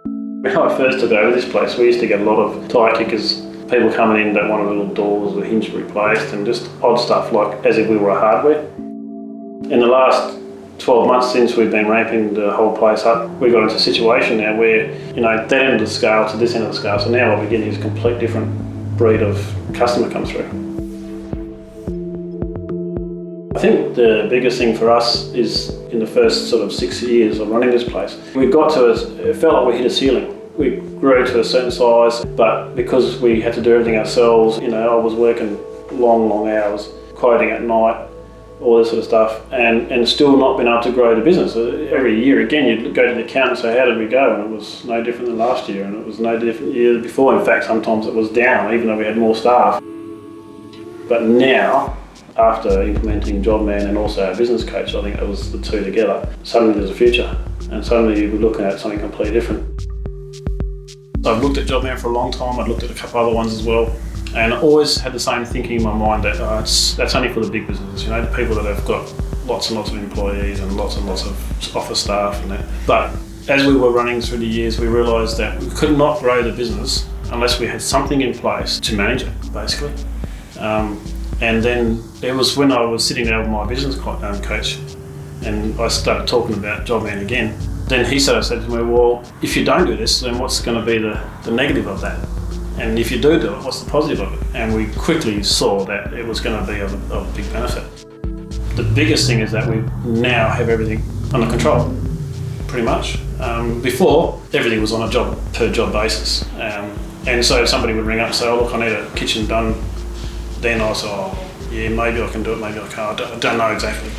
When I first took over this place, we used to get a lot of tyre kickers, people coming in that wanted little doors or hinge replaced and just odd stuff like as if we were a hardware. In the last 12 months since we've been ramping the whole place up, we got into a situation now where, that end of the scale to this end of the scale, so now what we're getting is a complete different breed of customer come through. I think the biggest thing for us is in the first sort of 6 years of running this place, we got to, it felt like we hit a ceiling. We grew to a certain size, but because we had to do everything ourselves, I was working long hours, quoting at night, all this sort of stuff, and still not been able to grow the business. Every year, again, you'd go to the accountant and say, how did we go? And it was no different than last year, and it was no different the year before. In fact, sometimes it was down, even though we had more staff. But now, after implementing Jobman and also our business coach, I think it was the two together, suddenly there's a future, and suddenly we're looking at something completely different. I've looked at Jobman for a long time. I've looked at a couple other ones as well, and I always had the same thinking in my mind that that's only for the big businesses, the people that have got lots and lots of employees and lots of office staff and that. But as we were running through the years, we realised that we could not grow the business unless we had something in place to manage it, basically. And then it was when I was sitting there with my business coach, and I started talking about Jobman again. Then he sort of said to me, well, if you don't do this, then what's going to be the negative of that? And if you do it, what's the positive of it? And we quickly saw that it was going to be of big benefit. The biggest thing is that we now have everything under control, pretty much. Before, everything was on a job per job basis. And so somebody would ring up and say, oh, look, I need a kitchen done. Then I said, oh, yeah, maybe I can do it, maybe I can't. I don't know exactly.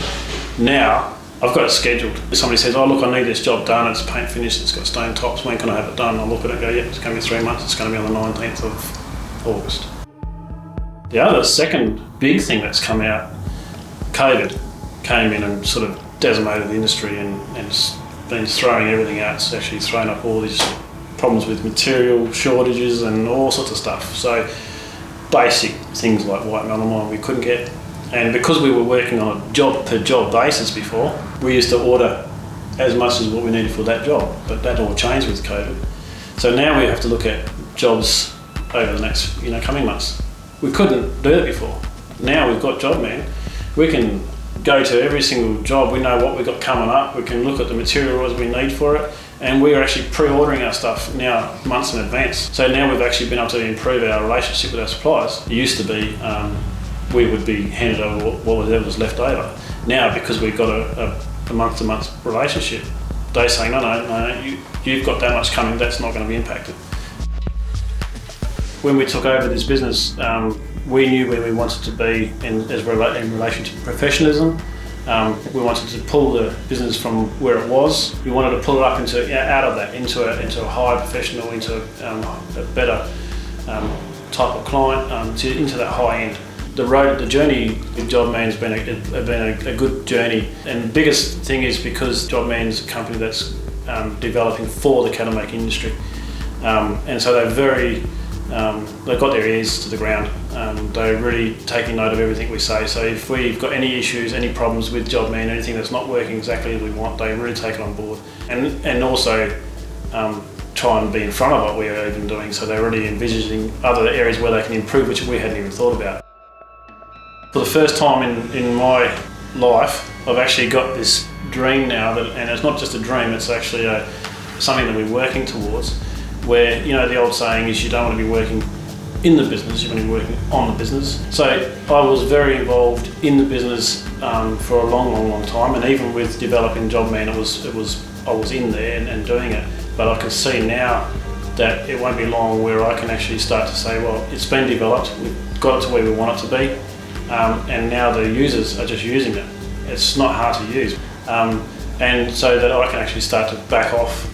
Now, I've got it scheduled. If somebody says, oh look, I need this job done, it's paint finished, it's got stone tops, when can I have it done? I'll look at it and go, yeah, it's going to be 3 months, it's going to be on the 19th of August. The other second big thing that's come out, COVID came in and sort of decimated the industry and it's been throwing everything out. It's actually thrown up all these problems with material shortages and all sorts of stuff. So basic things like white melamine we couldn't get. And because we were working on a job per job basis before, we used to order as much as what we needed for that job, but that all changed with COVID. So now we have to look at jobs over the next coming months. We couldn't do it before. Now we've got Jobman, we can go to every single job, we know what we've got coming up, we can look at the materials we need for it, and we're actually pre-ordering our stuff now months in advance. So now we've actually been able to improve our relationship with our suppliers. It used to be we would be handed over whatever was left over. Now, because we've got a month-to-month relationship, they say, no, you've got that much coming, that's not going to be impacted. When we took over this business, we knew where we wanted to be in relation to professionalism. We wanted to pull the business from where it was. We wanted to pull it up out of that into a high professional, into a better type of client, into that high end. The journey with Jobman has been a good journey, and the biggest thing is because Jobman's a company that's developing for the cattle making industry, and so they've got their ears to the ground. They're really taking note of everything we say. So if we've got any issues, any problems with Jobman, anything that's not working exactly as we want, they really take it on board, and also try and be in front of what we are even doing. So they're already envisaging other areas where they can improve, which we hadn't even thought about. For the first time in my life, I've actually got this dream now, and it's not just a dream, it's actually something that we're working towards, where, the old saying is you don't want to be working in the business, you want to be working on the business. So I was very involved in the business for a long time, and even with developing Jobman, I was in there and doing it. But I can see now that it won't be long where I can actually start to say, well, it's been developed, we've got it to where we want it to be. And now the users are just using it. It's not hard to use. And so that I can actually start to back off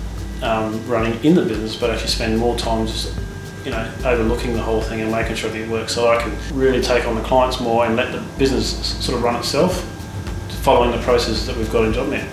running in the business, but actually spend more time just overlooking the whole thing and making sure everything works, so I can really take on the clients more and let the business sort of run itself, following the processes that we've got in Jobman.